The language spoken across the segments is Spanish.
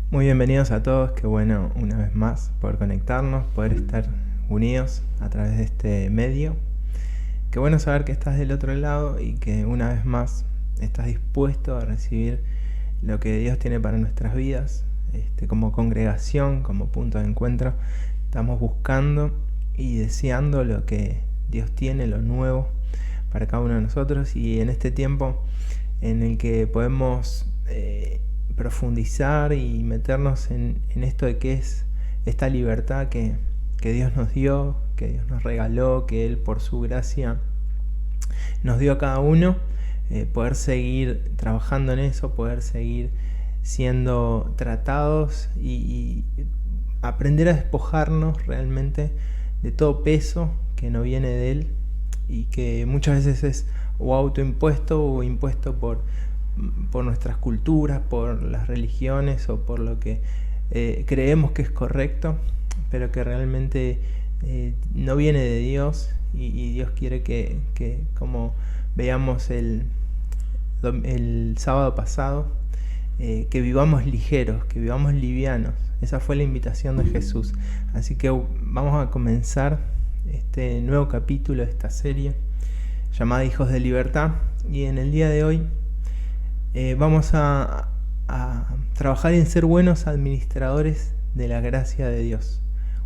Muy bienvenidos a todos, qué bueno una vez más poder conectarnos, poder estar unidos a través de este medio. Qué bueno saber que estás del otro lado y que una vez más estás dispuesto a recibir lo que Dios tiene para nuestras vidas. Como congregación, como punto de encuentro, estamos buscando y deseando lo que Dios tiene, lo nuevo para cada uno de nosotros, y en este tiempo en el que podemos profundizar y meternos en esto de qué es esta libertad que Dios nos dio, que Dios nos regaló, que Él por su gracia nos dio a cada uno, poder seguir trabajando en eso, poder seguir siendo tratados y aprender a despojarnos realmente de todo peso que no viene de Él y que muchas veces es o autoimpuesto o impuesto por nuestras culturas, por las religiones o por lo que creemos que es correcto, pero que realmente no viene de Dios, y Dios quiere que como veamos el sábado pasado, que vivamos ligeros, que vivamos livianos. Esa fue la invitación de Jesús. Así que vamos a comenzar este nuevo capítulo de esta serie llamada Hijos de Libertad, y en el día de hoy vamos a trabajar en ser buenos administradores de la gracia de Dios,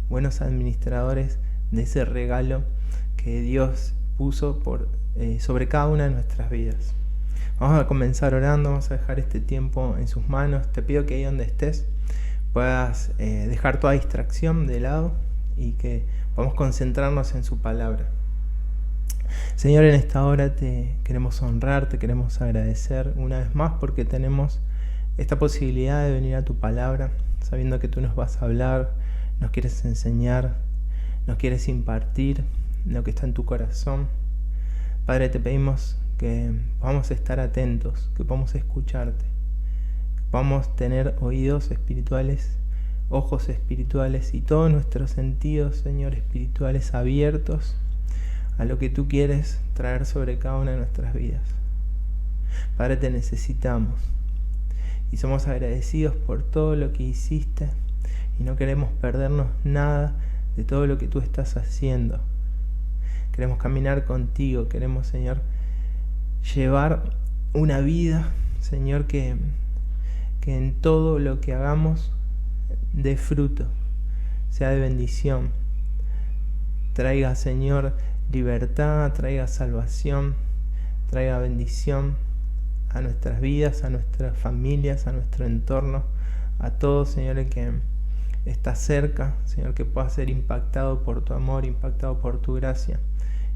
buenos administradores de ese regalo que Dios puso sobre cada una de nuestras vidas. Vamos a comenzar orando, vamos a dejar este tiempo en sus manos. Te pido que ahí donde estés puedas dejar toda distracción de lado y que podamos concentrarnos en su palabra. Señor, en esta hora te queremos honrar, te queremos agradecer una vez más porque tenemos esta posibilidad de venir a tu palabra, sabiendo que tú nos vas a hablar, nos quieres enseñar, nos quieres impartir lo que está en tu corazón. Padre, te pedimos que podamos estar atentos, que podamos escucharte, que podamos tener oídos espirituales, ojos espirituales y todos nuestros sentidos, Señor, espirituales abiertos a lo que tú quieres traer sobre cada una de nuestras vidas. Padre, te necesitamos y somos agradecidos por todo lo que hiciste y no queremos perdernos nada de todo lo que tú estás haciendo. Queremos caminar contigo, queremos, Señor, llevar una vida, Señor, que en todo lo que hagamos dé fruto, sea de bendición, traiga, Señor, libertad, traiga salvación, traiga bendición a nuestras vidas, a nuestras familias, a nuestro entorno, a todo, Señor, el que está cerca, Señor, que pueda ser impactado por tu amor, impactado por tu gracia,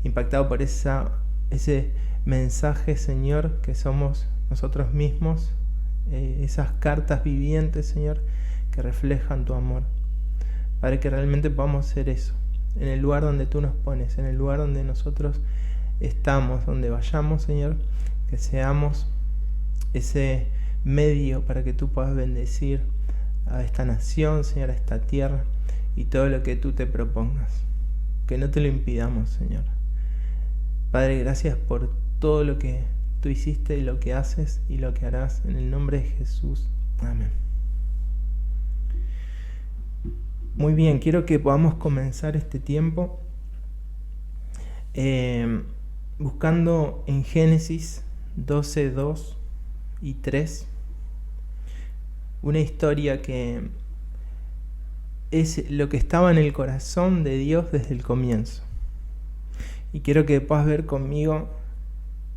impactado por ese mensaje, Señor, que somos nosotros mismos, esas cartas vivientes, Señor, que reflejan tu amor. Padre, que realmente podamos ser eso, en el lugar donde tú nos pones, en el lugar donde nosotros estamos, donde vayamos, Señor, que seamos ese medio para que tú puedas bendecir a esta nación, Señor, a esta tierra y todo lo que tú te propongas. Que no te lo impidamos, Señor. Padre, gracias por todo lo que tú hiciste y lo que haces y lo que harás, en el nombre de Jesús. Amén. Muy bien, quiero que podamos comenzar este tiempo buscando en Génesis 12, 2 y 3 una historia que es lo que estaba en el corazón de Dios desde el comienzo. Y quiero que puedas ver conmigo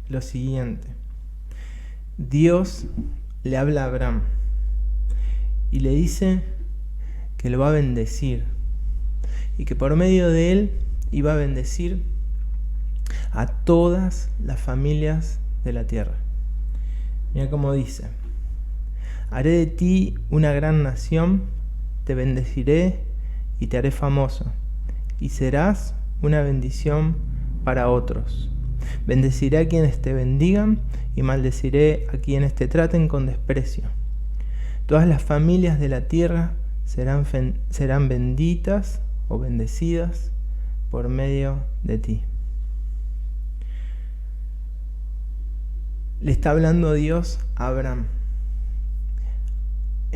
lo siguiente. Dios le habla a Abraham y le dice que lo va a bendecir y que por medio de él iba a bendecir a todas las familias de la tierra. Mira cómo dice: haré de ti una gran nación, te bendeciré y te haré famoso, y serás una bendición para otros. Bendeciré a quienes te bendigan y maldeciré a quienes te traten con desprecio. Todas las familias de la tierra serán benditas o bendecidas por medio de ti. Le está hablando Dios a Abraham.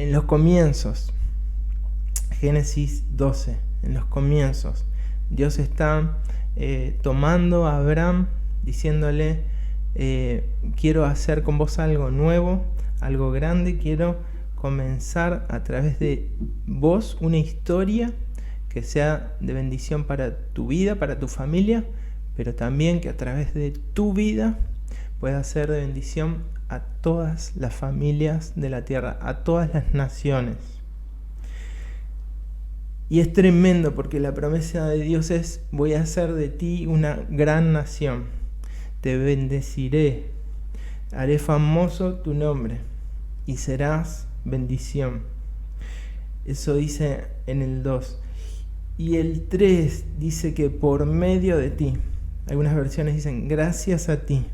en los comienzos, Génesis 12, en los comienzos, Dios está tomando a Abraham, diciéndole, quiero hacer con vos algo nuevo, algo grande, quiero comenzar a través de vos una historia que sea de bendición para tu vida, para tu familia, pero también que a través de tu vida pueda ser de bendición a todas las familias de la tierra, a todas las naciones. Y es tremendo porque la promesa de Dios es: voy a hacer de ti una gran nación, te bendeciré, haré famoso tu nombre y serás bendición. Eso dice en el 2. Y el 3 dice que por medio de ti. Algunas versiones dicen gracias a ti.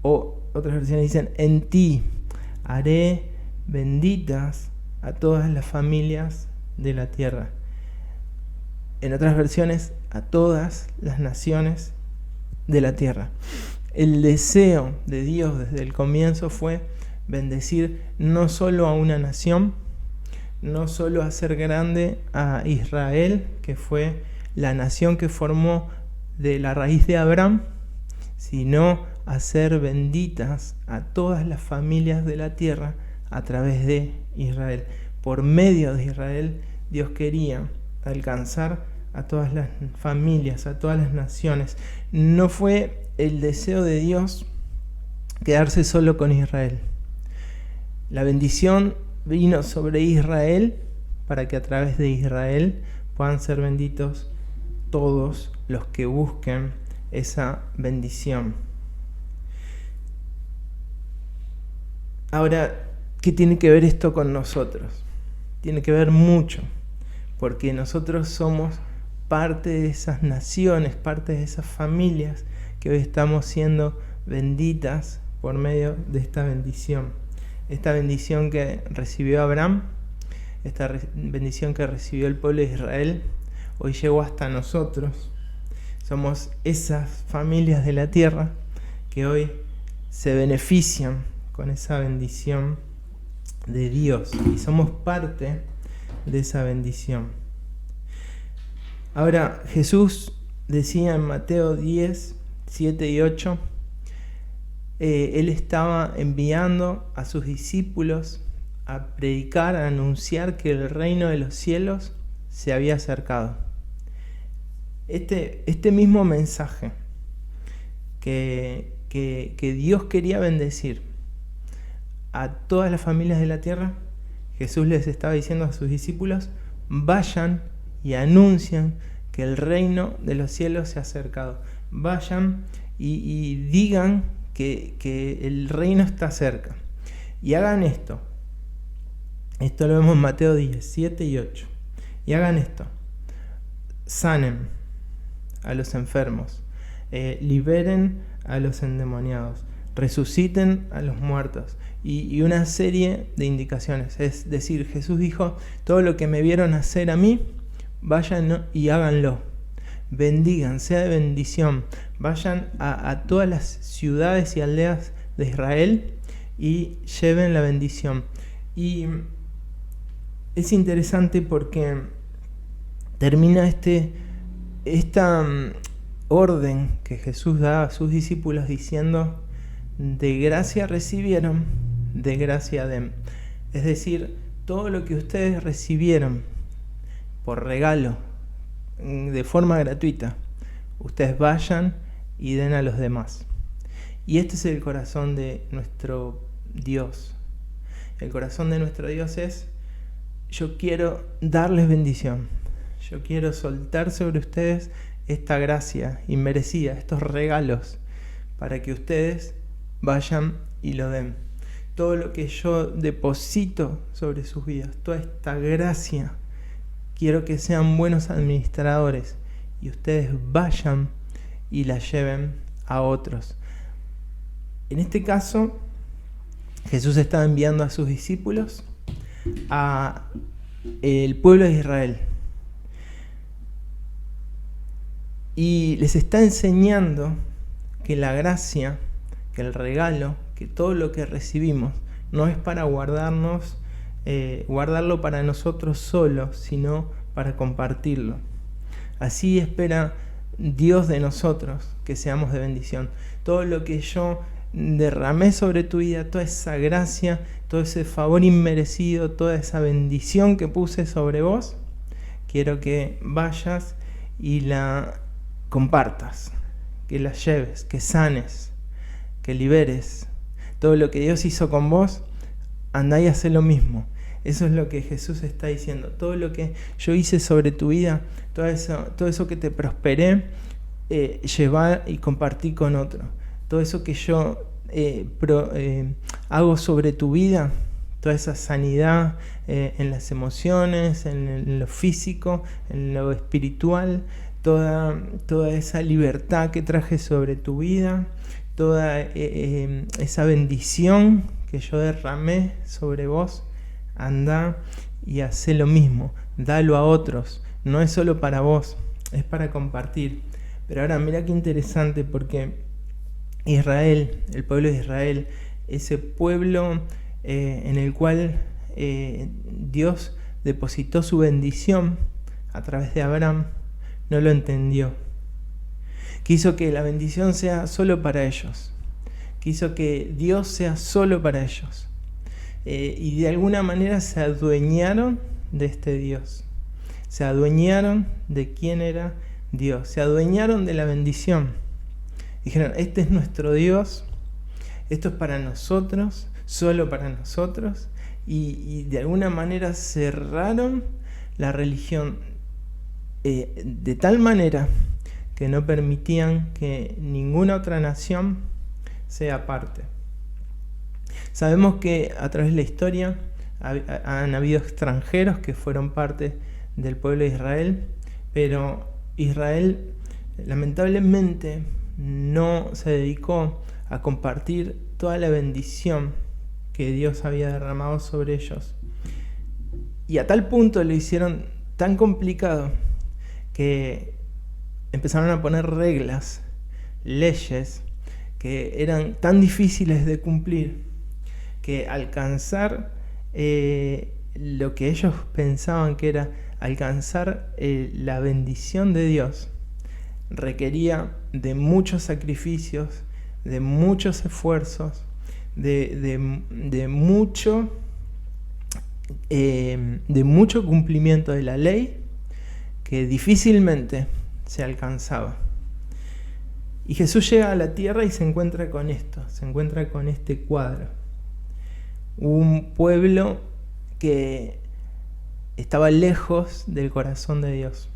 O otras versiones dicen en ti haré benditas a todas las familias de la tierra. En otras versiones, a todas las naciones de la tierra. El deseo de Dios desde el comienzo fue bendecir no solo a una nación, no solo hacer grande a Israel, que fue la nación que formó de la raíz de Abraham, sino hacer benditas a todas las familias de la tierra a través de Israel. Por medio de Israel, Dios quería alcanzar a todas las familias, a todas las naciones. No fue el deseo de Dios quedarse solo con Israel. La bendición vino sobre Israel para que a través de Israel puedan ser benditos todos los que busquen esa bendición. Ahora, ¿qué tiene que ver esto con nosotros? Tiene que ver mucho, porque nosotros somos parte de esas naciones, parte de esas familias que hoy estamos siendo benditas por medio de esta bendición. Esta bendición que recibió Abraham, esta bendición que recibió el pueblo de Israel, hoy llegó hasta nosotros. Somos esas familias de la tierra que hoy se benefician con esa bendición de Dios y somos parte de esa bendición. Ahora, Jesús decía en Mateo 10, 7 y 8, Él estaba enviando a sus discípulos a predicar, a anunciar que el reino de los cielos se había acercado. Este mismo mensaje que Dios quería bendecir a todas las familias de la tierra, Jesús les estaba diciendo a sus discípulos: vayan y anuncian que el reino de los cielos se ha acercado. Vayan y digan que el reino está cerca. Y hagan esto. Esto lo vemos en Mateo 10, 7 y 8. Y hagan esto. Sanen a los enfermos. Liberen a los endemoniados. Resuciten a los muertos. Y una serie de indicaciones. Es decir, Jesús dijo: todo lo que me vieron hacer a mí, vayan y háganlo. Bendigan, sea de bendición. Vayan a todas las ciudades y aldeas de Israel y lleven la bendición. Y es interesante porque termina esta orden que Jesús da a sus discípulos diciendo: de gracia recibieron, de gracia den. Es decir, todo lo que ustedes recibieron por regalo, de forma gratuita, ustedes vayan y den a los demás. Y este es el corazón de nuestro Dios. El corazón de nuestro Dios es: yo quiero darles bendición. Yo quiero soltar sobre ustedes esta gracia inmerecida, estos regalos, para que ustedes vayan y lo den. Todo lo que yo deposito sobre sus vidas, toda esta gracia, quiero que sean buenos administradores y ustedes vayan y la lleven a otros. En este caso, Jesús estaba enviando a sus discípulos a el pueblo de Israel y les está enseñando que la gracia, que el regalo, que todo lo que recibimos no es para guardarnos guardarlo para nosotros solos, sino para compartirlo. Así espera Dios de nosotros, que seamos de bendición. Todo lo que yo derramé sobre tu vida, toda esa gracia, todo ese favor inmerecido, toda esa bendición que puse sobre vos, quiero que vayas y la compartas, que la lleves, que sanes, que liberes. Todo lo que Dios hizo con vos, andá y hacé lo mismo. Eso es lo que Jesús está diciendo. Todo lo que yo hice sobre tu vida, todo eso que te prosperé, llevar y compartir con otro. Todo eso que yo hago sobre tu vida, toda esa sanidad en las emociones, en lo físico, en lo espiritual, toda esa libertad que traje sobre tu vida, toda esa bendición que yo derramé sobre vos, anda y hacé lo mismo, dalo a otros, no es solo para vos, es para compartir. Pero ahora mira qué interesante, porque Israel, el pueblo de Israel, ese pueblo en el cual Dios depositó su bendición a través de Abraham, no lo entendió. Quiso que la bendición sea solo para ellos. Quiso que Dios sea solo para ellos. Y de alguna manera se adueñaron de este Dios. Se adueñaron de quién era Dios. Se adueñaron de la bendición. Dijeron, este es nuestro Dios. Esto es para nosotros, solo para nosotros. Y de alguna manera cerraron la religión de tal manera que no permitían que ninguna otra nación sea parte. Sabemos que a través de la historia han habido extranjeros que fueron parte del pueblo de Israel, pero Israel lamentablemente no se dedicó a compartir toda la bendición que Dios había derramado sobre ellos. Y a tal punto lo hicieron tan complicado que empezaron a poner reglas, leyes, que eran tan difíciles de cumplir, que alcanzar lo que ellos pensaban que era alcanzar la bendición de Dios, requería de muchos sacrificios, de muchos esfuerzos, de mucho cumplimiento de la ley, que difícilmente se alcanzaba. Y Jesús llega a la tierra y se encuentra con esto, se encuentra con este cuadro. Un pueblo que estaba lejos del corazón de Dios,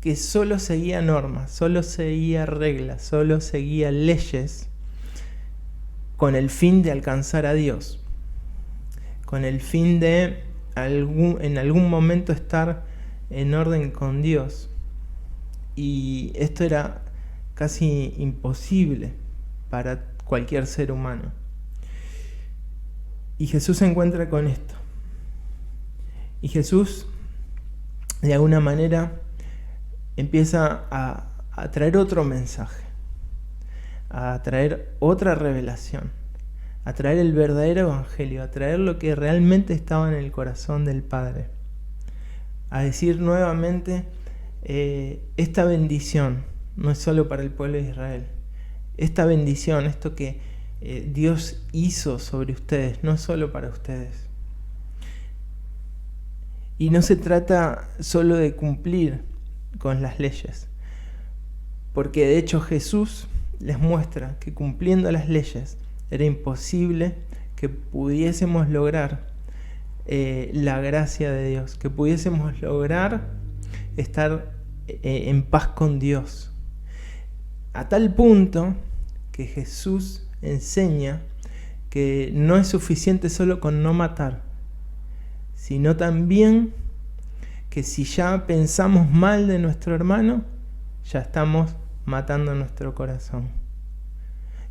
que solo seguía normas, solo seguía reglas, solo seguía leyes con el fin de alcanzar a Dios, con el fin de en algún momento estar en orden con Dios. Y esto era casi imposible para cualquier ser humano. Y Jesús se encuentra con esto. Y Jesús, de alguna manera, empieza a traer otro mensaje, a traer otra revelación, a traer el verdadero evangelio, a traer lo que realmente estaba en el corazón del Padre. A decir nuevamente, esta bendición no es solo para el pueblo de Israel. Esta bendición, esto que Dios hizo sobre ustedes, no es solo para ustedes. Y no se trata solo de cumplir con las leyes, porque de hecho Jesús les muestra que cumpliendo las leyes era imposible que pudiésemos lograr la gracia de Dios, que pudiésemos lograr estar en paz con Dios, a tal punto que Jesús enseña que no es suficiente solo con no matar, sino también que si ya pensamos mal de nuestro hermano, ya estamos matando nuestro corazón.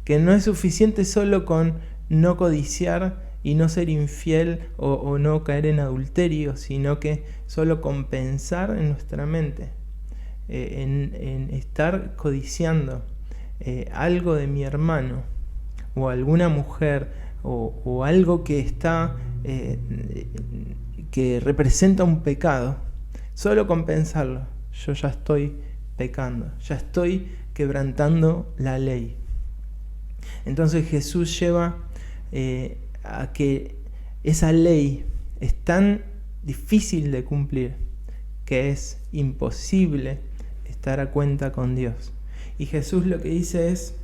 Que no es suficiente solo con no codiciar y no ser infiel o no caer en adulterio, sino que solo con pensar en nuestra mente, en estar codiciando algo de mi hermano, o alguna mujer, o algo que está que representa un pecado, solo con pensarlo, yo ya estoy pecando, ya estoy quebrantando la ley. Entonces Jesús lleva a que esa ley es tan difícil de cumplir que es imposible estar a cuenta con Dios. Y Jesús lo que dice es,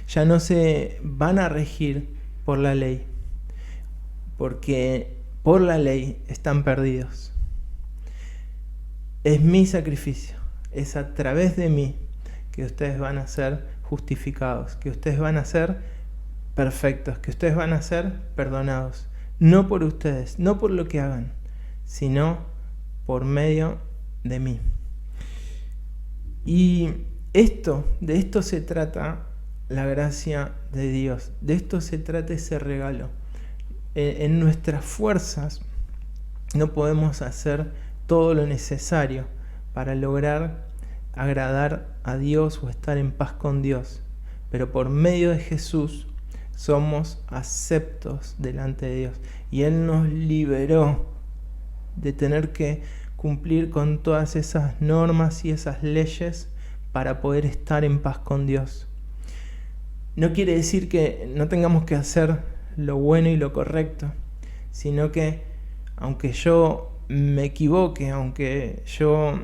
ya no se van a regir por la ley, porque por la ley están perdidos. Es mi sacrificio, es a través de mí que ustedes van a ser justificados, que ustedes van a ser perfectos, que ustedes van a ser perdonados. No por ustedes, no por lo que hagan, sino por medio de mí. Y de esto se trata la gracia de Dios, de esto se trata ese regalo. En nuestras fuerzas no podemos hacer todo lo necesario para lograr agradar a Dios o estar en paz con Dios, pero por medio de Jesús somos aceptos delante de Dios y Él nos liberó de tener que cumplir con todas esas normas y esas leyes para poder estar en paz con Dios. No quiere decir que no tengamos que hacer lo bueno y lo correcto, sino que aunque yo me equivoque, aunque yo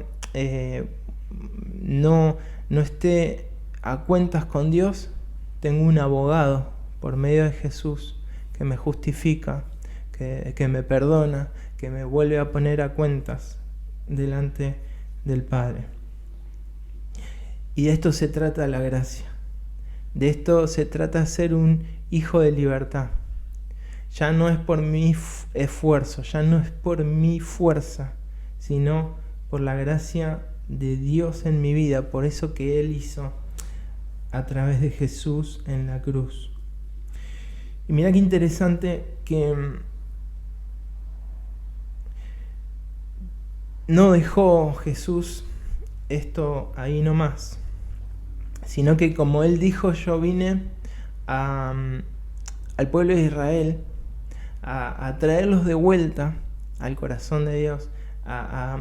no esté a cuentas con Dios, tengo un abogado por medio de Jesús que me justifica, que me perdona, que me vuelve a poner a cuentas delante del Padre. Y de esto se trata la gracia. De esto se trata ser un hijo de libertad. Ya no es por mi esfuerzo, ya no es por mi fuerza, sino por la gracia de Dios en mi vida, por eso que Él hizo a través de Jesús en la cruz. Y mira qué interesante que no dejó Jesús esto ahí nomás, sino que como Él dijo, yo vine al pueblo de Israel a traerlos de vuelta al corazón de Dios, a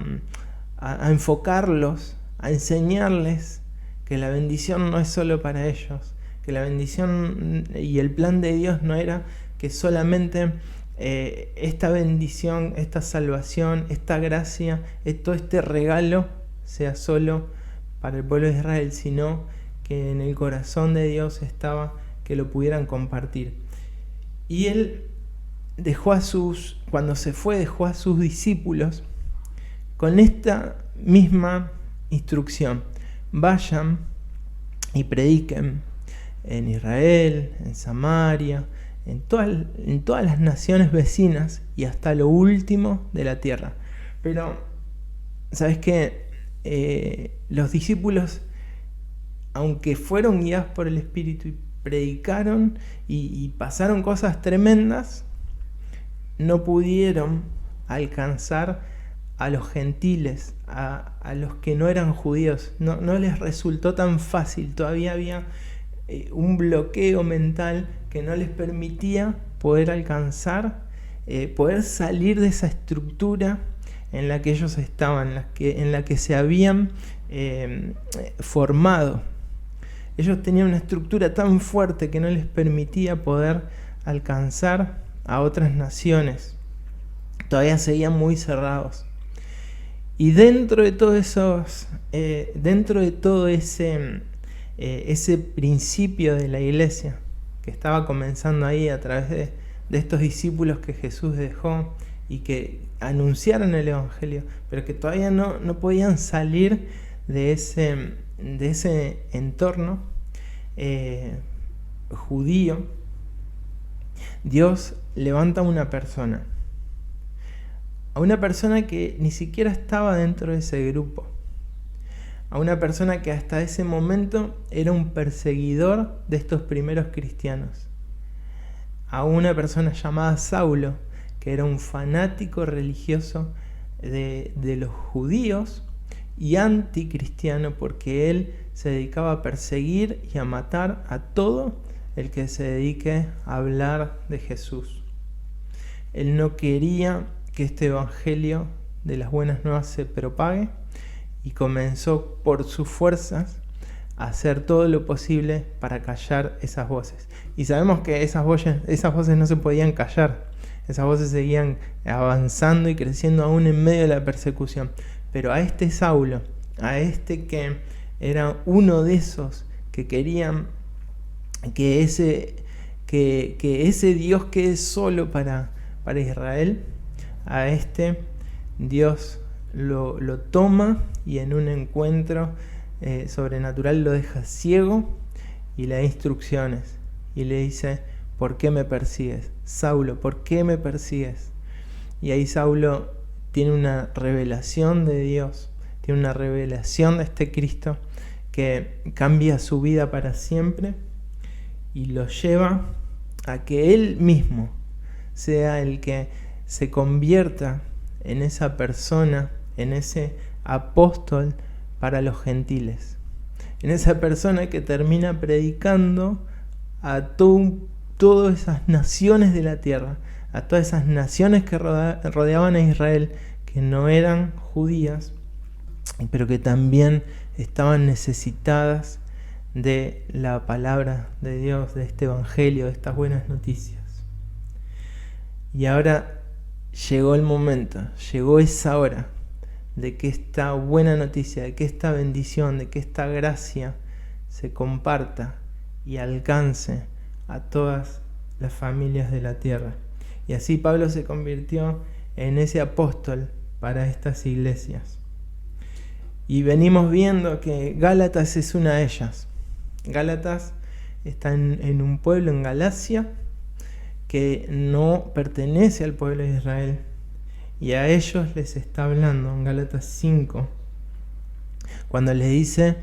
enfocarlos, a enseñarles que la bendición no es solo para ellos, que la bendición y el plan de Dios no era que solamente esta bendición, esta salvación, esta gracia, todo este regalo sea solo para el pueblo de Israel, sino que en el corazón de Dios estaba que lo pudieran compartir. Y Él cuando se fue, dejó a sus discípulos con esta misma instrucción: vayan y prediquen en Israel, en Samaria, en todas las naciones vecinas y hasta lo último de la tierra. Pero, ¿sabes qué? Los discípulos, aunque fueron guiados por el Espíritu y predicaron y pasaron cosas tremendas, no pudieron alcanzar a los gentiles, a los que no eran judíos. No les resultó tan fácil. Todavía había un bloqueo mental que no les permitía poder alcanzar, poder salir de esa estructura en la que ellos estaban, en la que se habían formado. Ellos tenían una estructura tan fuerte que no les permitía poder alcanzar a otras naciones. Todavía seguían muy cerrados. Y dentro de todo ese principio de la iglesia que estaba comenzando ahí a través de estos discípulos que Jesús dejó y que anunciaron el Evangelio, pero que todavía no podían salir de ese entorno judío, Dios levanta a una persona que ni siquiera estaba dentro de ese grupo, a una persona que hasta ese momento era un perseguidor de estos primeros cristianos, a una persona llamada Saulo, que era un fanático religioso de los judíos y anticristiano, porque él se dedicaba a perseguir y a matar a todo el que se dedique a hablar de Jesús. Él no quería que este evangelio de las buenas nuevas se propague y comenzó por sus fuerzas a hacer todo lo posible para callar esas voces. Y sabemos que esas voces no se podían callar. Esas voces seguían avanzando y creciendo aún en medio de la persecución. Pero a este Saulo, a este que era uno de esos que querían que ese Dios quede solo para Israel, a este Dios lo toma y en un encuentro sobrenatural lo deja ciego y le da instrucciones y le dice: ¿por qué me persigues? Saulo, ¿por qué me persigues? Y ahí Saulo tiene una revelación de Dios, tiene una revelación de este Cristo que cambia su vida para siempre y lo lleva a que él mismo sea el que se convierta en esa persona, en ese apóstol para los gentiles, en esa persona que termina predicando a todas esas naciones de la tierra, a todas esas naciones que rodeaban a Israel, que no eran judías, pero que también estaban necesitadas de la palabra de Dios, de este evangelio, de estas buenas noticias. Y ahora llegó el momento, llegó esa hora de que esta buena noticia, de que esta bendición, de que esta gracia se comparta y alcance a todas las familias de la tierra. Y así Pablo se convirtió en ese apóstol para estas iglesias. Y venimos viendo que Gálatas es una de ellas. Gálatas está en un pueblo en Galacia que no pertenece al pueblo de Israel. Y a ellos les está hablando en Gálatas 5, cuando les dice: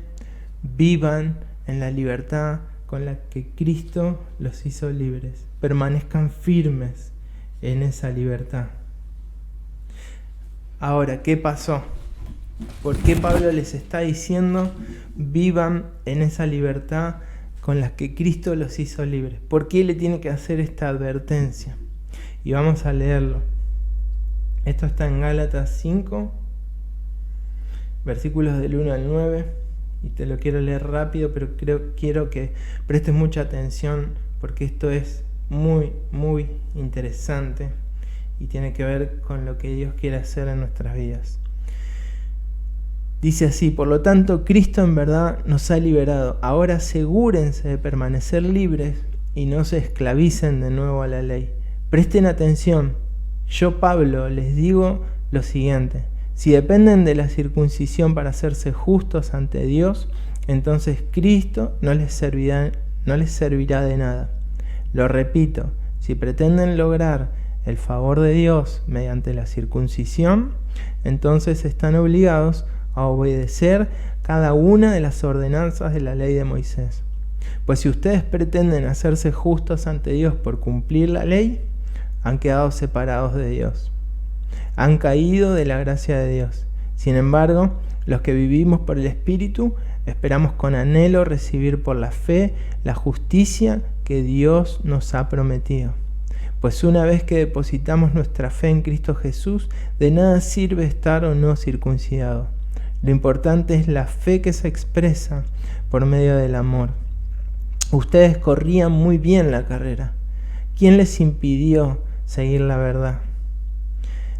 vivan en la libertad con la que Cristo los hizo libres. Permanezcan firmes en esa libertad. Ahora, ¿qué pasó? ¿Por qué Pablo les está diciendo vivan en esa libertad con la que Cristo los hizo libres? ¿Por qué le tiene que hacer esta advertencia? Y vamos a leerlo. Esto está en Gálatas 5, versículos del 1 al 9. Y te lo quiero leer rápido, pero quiero que prestes mucha atención porque esto es muy, muy interesante y tiene que ver con lo que Dios quiere hacer en nuestras vidas. Dice así: por lo tanto, Cristo en verdad nos ha liberado. Ahora asegúrense de permanecer libres y no se esclavicen de nuevo a la ley. Presten atención. Yo, Pablo, les digo lo siguiente: si dependen de la circuncisión para hacerse justos ante Dios, entonces Cristo no les servirá de nada. Lo repito, si pretenden lograr el favor de Dios mediante la circuncisión, entonces están obligados a obedecer cada una de las ordenanzas de la ley de Moisés. Pues si ustedes pretenden hacerse justos ante Dios por cumplir la ley, han quedado separados de Dios. Han caído de la gracia de Dios. Sin embargo, los que vivimos por el Espíritu esperamos con anhelo recibir por la fe la justicia que Dios nos ha prometido. Pues una vez que depositamos nuestra fe en Cristo Jesús, de nada sirve estar o no circuncidado. Lo importante es la fe que se expresa por medio del amor. Ustedes corrían muy bien la carrera. ¿Quién les impidió seguir la verdad?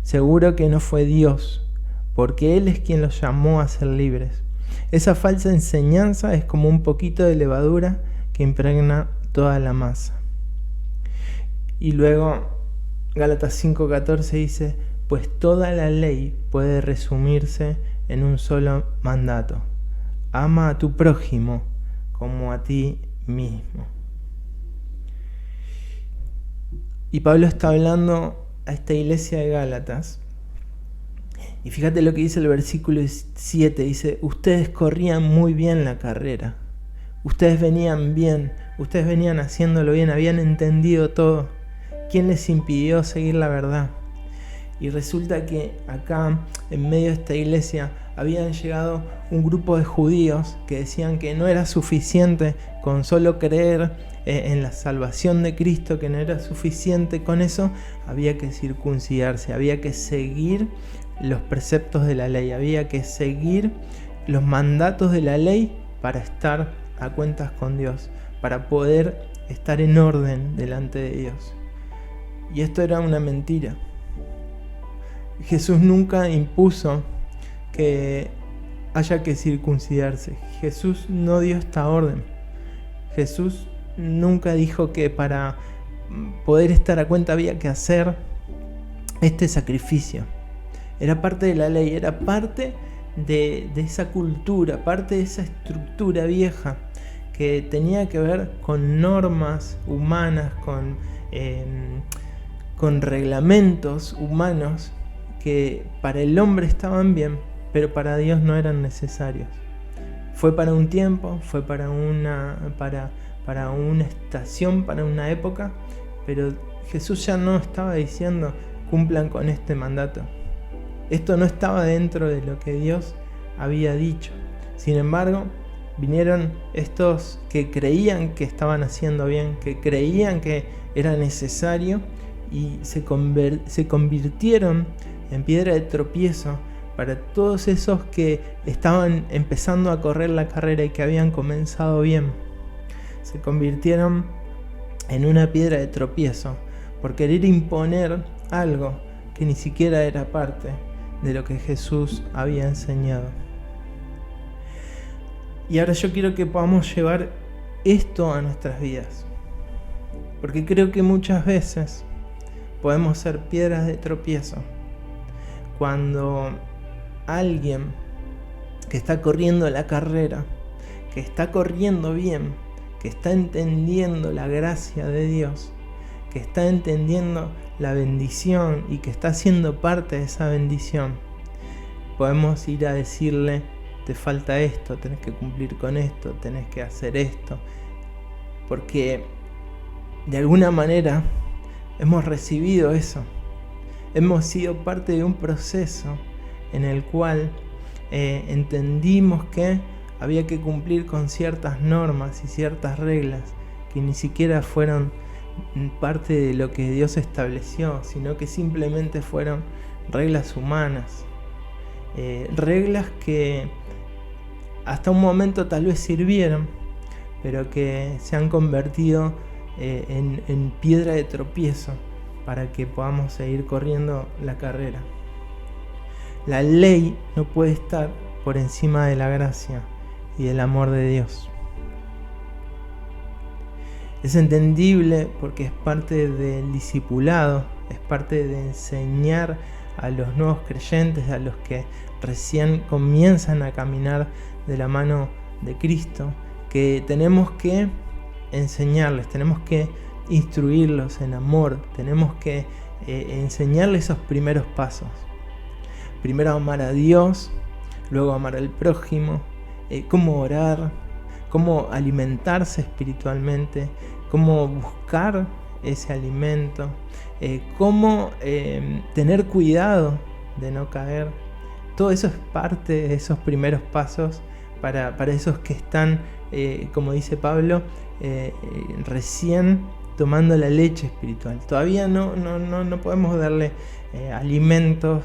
Seguro que no fue Dios, porque Él es quien los llamó a ser libres. Esa falsa enseñanza es como un poquito de levadura que impregna toda la masa. Y luego Gálatas 5:14 dice: pues toda la ley puede resumirse en un solo mandato: ama a tu prójimo como a ti mismo. Y Pablo está hablando a esta iglesia de Gálatas. Y fíjate lo que dice el versículo 7. Dice: ustedes corrían muy bien la carrera. Ustedes venían bien. Ustedes venían haciéndolo bien. Habían entendido todo. ¿Quién les impidió seguir la verdad? Y resulta que acá, en medio de esta iglesia, habían llegado un grupo de judíos que decían que no era suficiente con solo creer en la salvación de Cristo, que no era suficiente con eso, había que circuncidarse, había que seguir los preceptos de la ley, había que seguir los mandatos de la ley para estar a cuentas con Dios, para poder estar en orden delante de Dios. Y esto era una mentira. Jesús nunca impuso que haya que circuncidarse. Jesús no dio esta orden. Jesús nunca dijo que para poder estar a cuenta había que hacer este sacrificio. Era parte de la ley, era parte de esa cultura, parte de esa estructura vieja que tenía que ver con normas humanas, con reglamentos humanos que para el hombre estaban bien, pero para Dios no eran necesarios. Fue para un tiempo, fue para una estación, para una época, pero Jesús ya no estaba diciendo cumplan con este mandato. Esto no estaba dentro de lo que Dios había dicho. Sin embargo, vinieron estos que creían que estaban haciendo bien, que creían que era necesario y se convirtieron en piedra de tropiezo para todos esos que estaban empezando a correr la carrera y que habían comenzado bien. Se convirtieron en una piedra de tropiezo por querer imponer algo que ni siquiera era parte de lo que Jesús había enseñado. Y ahora yo quiero que podamos llevar esto a nuestras vidas, porque creo que muchas veces podemos ser piedras de tropiezo cuando alguien que está corriendo la carrera, que está corriendo bien, que está entendiendo la gracia de Dios, que está entendiendo la bendición y que está siendo parte de esa bendición, podemos ir a decirle: te falta esto, tenés que cumplir con esto, tenés que hacer esto, porque de alguna manera hemos recibido eso, hemos sido parte de un proceso en el cual entendimos que había que cumplir con ciertas normas y ciertas reglas que ni siquiera fueron parte de lo que Dios estableció, sino que simplemente fueron reglas humanas, reglas que hasta un momento tal vez sirvieron, pero que se han convertido en piedra de tropiezo para que podamos seguir corriendo la carrera. La ley no puede estar por encima de la gracia y del amor de Dios. Es entendible porque es parte del discipulado, es parte de enseñar a los nuevos creyentes, a los que recién comienzan a caminar de la mano de Cristo, que tenemos que enseñarles, tenemos que instruirlos en amor, tenemos que enseñarles esos primeros pasos. Primero amar a Dios, luego amar al prójimo, cómo orar, cómo alimentarse espiritualmente, cómo buscar ese alimento, cómo tener cuidado de no caer. Todo eso es parte de esos primeros pasos para esos que están, como dice Pablo, recién tomando la leche espiritual. Todavía no podemos darle alimentos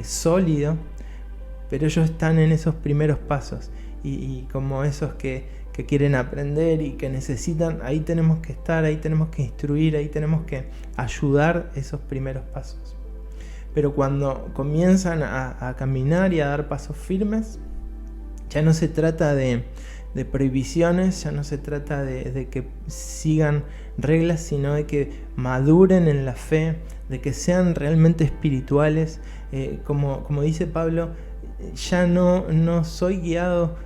sólidos, pero ellos están en esos primeros pasos y como esos que quieren aprender y que necesitan, ahí tenemos que estar, ahí tenemos que instruir, ahí tenemos que ayudar esos primeros pasos. Pero cuando comienzan a caminar y a dar pasos firmes, ya no se trata de prohibiciones, ya no se trata de que sigan reglas, sino de que maduren en la fe, de que sean realmente espirituales. Como dice Pablo, ya no soy guiado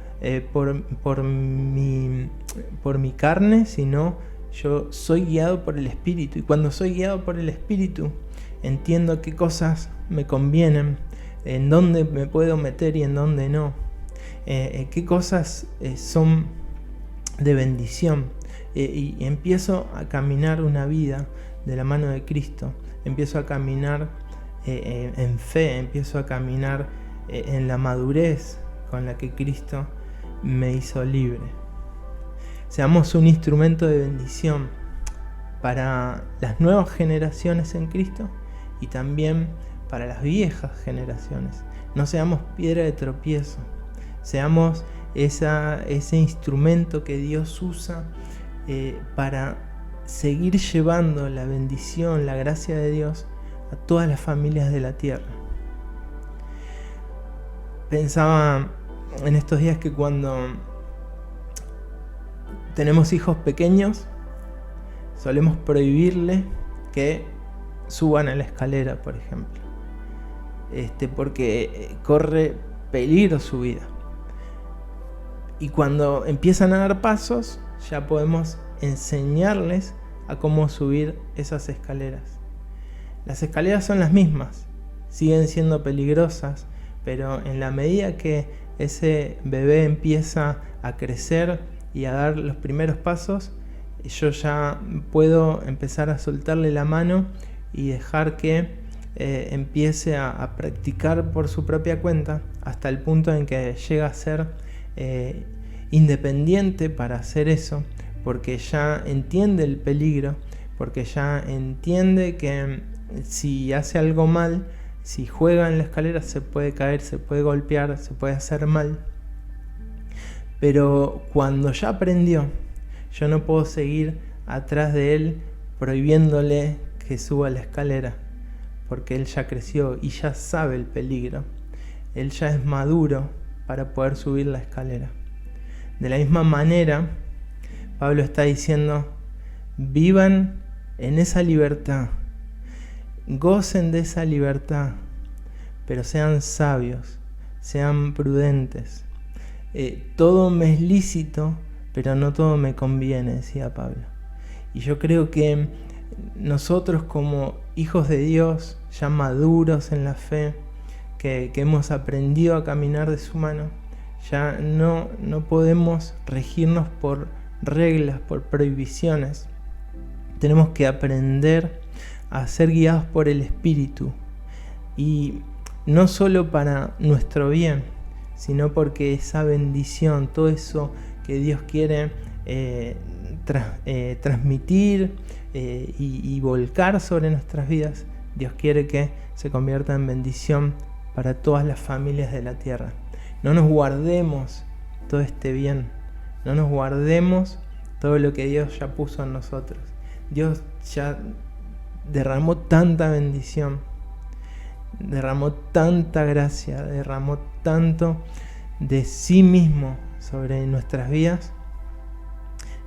por mi carne, sino yo soy guiado por el Espíritu. Y cuando soy guiado por el Espíritu, entiendo qué cosas me convienen, en dónde me puedo meter y en dónde no. Qué cosas son de bendición, y empiezo a caminar una vida de la mano de Cristo, empiezo a caminar en fe, empiezo a caminar en la madurez con la que Cristo me hizo libre. Seamos un instrumento de bendición para las nuevas generaciones en Cristo y también para las viejas generaciones. No seamos piedra de tropiezo, seamos ese instrumento que Dios usa para seguir llevando la bendición, la gracia de Dios a todas las familias de la tierra. Pensaba en estos días que cuando tenemos hijos pequeños, solemos prohibirle que suban a la escalera, por ejemplo, porque corre peligro su vida. Y cuando empiezan a dar pasos, ya podemos enseñarles a cómo subir esas escaleras. Las escaleras son las mismas, siguen siendo peligrosas, pero en la medida que ese bebé empieza a crecer y a dar los primeros pasos, yo ya puedo empezar a soltarle la mano y dejar que empiece a practicar por su propia cuenta hasta el punto en que llega a ser independiente para hacer eso, porque ya entiende el peligro, porque ya entiende que si hace algo mal, si juega en la escalera se puede caer, se puede golpear, se puede hacer mal. Pero cuando ya aprendió, yo no puedo seguir atrás de él prohibiéndole que suba la escalera, porque él ya creció y ya sabe el peligro. Él ya es maduro para poder subir la escalera. De la misma manera, Pablo está diciendo, vivan en esa libertad, gocen de esa libertad, pero sean sabios, sean prudentes. Todo me es lícito, pero no todo me conviene, decía Pablo. Y yo creo que nosotros como hijos de Dios, ya maduros en la fe, que hemos aprendido a caminar de su mano, ya no podemos regirnos por reglas, por prohibiciones. Tenemos que aprender a ser guiados por el Espíritu, y no solo para nuestro bien, sino porque esa bendición, todo eso que Dios quiere transmitir y volcar sobre nuestras vidas, Dios quiere que se convierta en bendición para todas las familias de la tierra. No nos guardemos todo este bien, no nos guardemos todo lo que Dios ya puso en nosotros. Dios ya derramó tanta bendición, derramó tanta gracia, derramó tanto de sí mismo sobre nuestras vidas,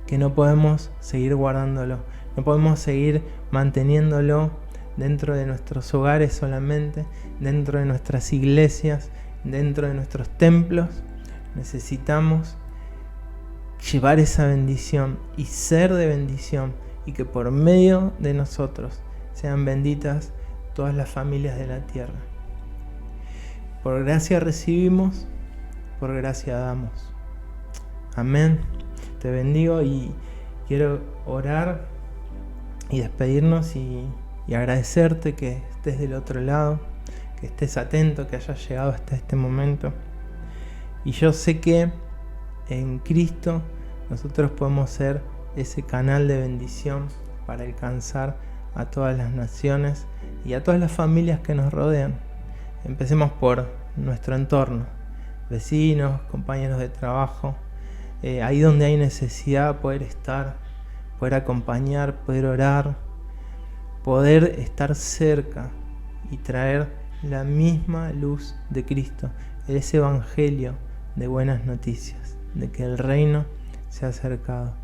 que no podemos seguir guardándolo, no podemos seguir manteniéndolo dentro de nuestros hogares solamente, dentro de nuestras iglesias, dentro de nuestros templos. Necesitamos llevar esa bendición y ser de bendición, y que por medio de nosotros sean benditas todas las familias de la tierra. Por gracia recibimos, por gracia damos. Amén. Te bendigo y quiero orar y despedirnos y agradecerte que estés del otro lado, que estés atento, que hayas llegado hasta este momento. Y yo sé que en Cristo nosotros podemos ser ese canal de bendición para alcanzar a todas las naciones y a todas las familias que nos rodean. Empecemos por nuestro entorno, vecinos, compañeros de trabajo, ahí donde hay necesidad, poder estar, poder acompañar, poder orar, poder estar cerca y traer la misma luz de Cristo, ese evangelio de buenas noticias, de que el reino se ha acercado.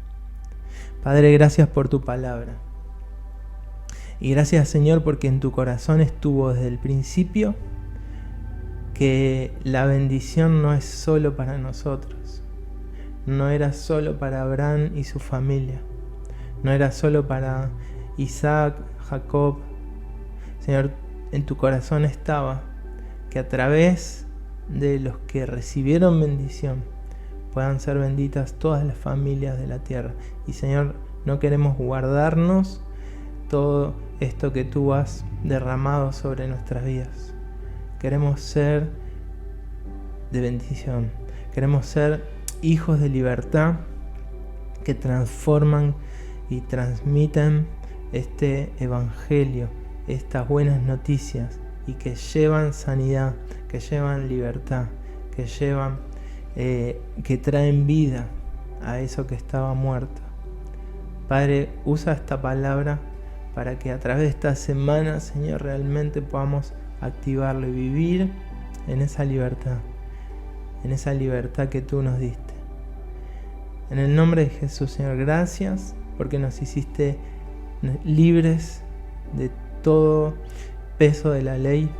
Padre, gracias por tu palabra. Y gracias, Señor, porque en tu corazón estuvo desde el principio que la bendición no es solo para nosotros. No era solo para Abraham y su familia. No era solo para Isaac, Jacob. Señor, en tu corazón estaba que a través de los que recibieron bendición puedan ser benditas todas las familias de la tierra. Y Señor, no queremos guardarnos todo esto que tú has derramado sobre nuestras vidas. Queremos ser de bendición. Queremos ser hijos de libertad que transforman y transmiten este evangelio, estas buenas noticias, y que llevan sanidad, que llevan libertad, que llevan, que traen vida a eso que estaba muerto. Padre, usa esta palabra para que a través de esta semana, Señor, realmente podamos activarlo y vivir en esa libertad que tú nos diste. En el nombre de Jesús, Señor, gracias porque nos hiciste libres de todo peso de la ley,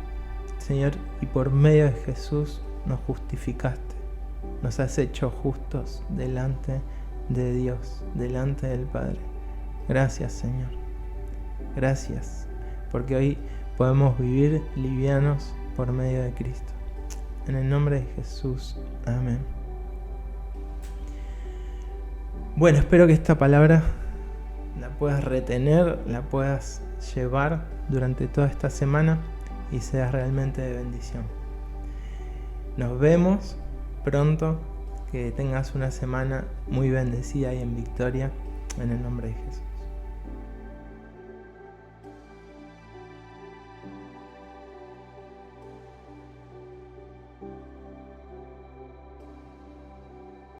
Señor, y por medio de Jesús nos justificaste, nos has hecho justos delante de Dios, delante del Padre. Gracias, Señor. Gracias, porque hoy podemos vivir livianos por medio de Cristo. En el nombre de Jesús. Amén. Bueno, espero que esta palabra la puedas retener, la puedas llevar durante toda esta semana y seas realmente de bendición. Nos vemos pronto. Que tengas una semana muy bendecida y en victoria, en el nombre de Jesús.